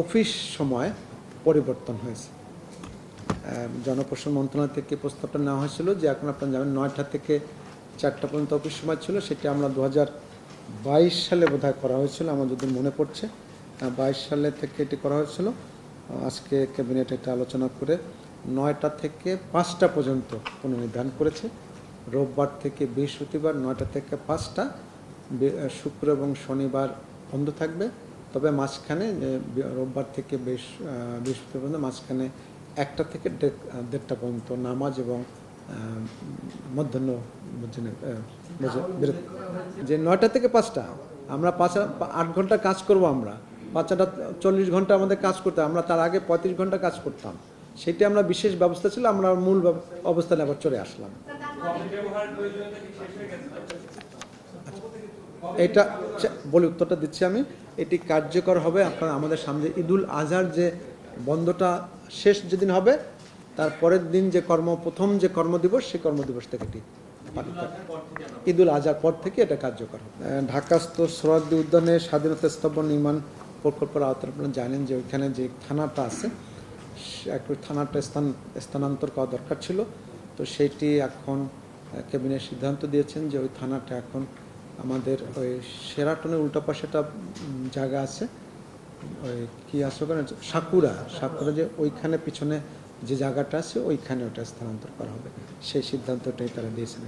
Office সময় পরিবর্তন হয়েছে। জনপ্রশাসন মন্ত্রণালয় থেকে প্রস্তাবটা নেওয়া হয়েছিল যে এখন আপনারা জানেন 9টা থেকে 4টা পর্যন্ত অফিস সময় ছিল, সেটা আমরা 2022 সালে বোধহয় করা হয়েছিল, আমার যদি মনে পড়ছে 22 সালে থেকে এটি করা হয়েছিল। আজকে ক্যাবিনেট এটা আলোচনা করে 9টা থেকে 5টা পর্যন্ত পুনর্নির্ধারণ করেছে। রোববার থেকে বৃহস্পতিবার 9টা থেকে 5টা, শুক্র এবং শনিবার বন্ধ থাকবে। তবে মাঝখানে রোববার থেকে বৃহস্পতিবার পর্যন্ত মাঝখানে 1টা থেকে 1:30টা পর্যন্ত নামাজ এবং মধ্যাহ্ন যে 9টা থেকে 5টা আমরা 8 ঘন্টা কাজ করব। আমরা 5টা 40 ঘন্টা আমাদের কাজ করতে, আমরা তার আগে 35 ঘন্টা কাজ করতাম। সেটি আমরা বিশেষ ব্যবস্থা ছিল, আমরা মূল অবস্থানে আবার চলে আসলাম। এটা বলে উত্তরটা দিচ্ছি আমি। এটি কার্যকর হবে আপনার আমাদের সামনে ঈদুল আজহার যে বন্ধটা শেষ যেদিন হবে তার পরের দিন যে প্রথম যে কর্মদিবস, সেই কর্মদিবস থেকে এটি ঈদুল আজহার পর থেকে এটা কার্যকর হবে। ঢাকাস্থ সোহরাওয়ার্দী উদ্যানে স্বাধীনতা স্তম্ভ নির্মাণ প্রকল্পের আওতায় আপনারা জানেন যে ওইখানে যে থানাটা আছে, একটু থানাটা স্থানান্তর করা দরকার ছিল। তো সেইটি এখন ক্যাবিনেট সিদ্ধান্ত দিয়েছেন যে ওই থানাটা এখন আমাদের ওই শেরাটনের উল্টা পাশে একটা জায়গা আছে, ওই কী আছে ওখানে সাকুরা যে ওইখানে পিছনে যে জায়গাটা আছে ওইখানে ওটা স্থানান্তর করা হবে, সেই সিদ্ধান্তটাই তারা দিয়েছেন।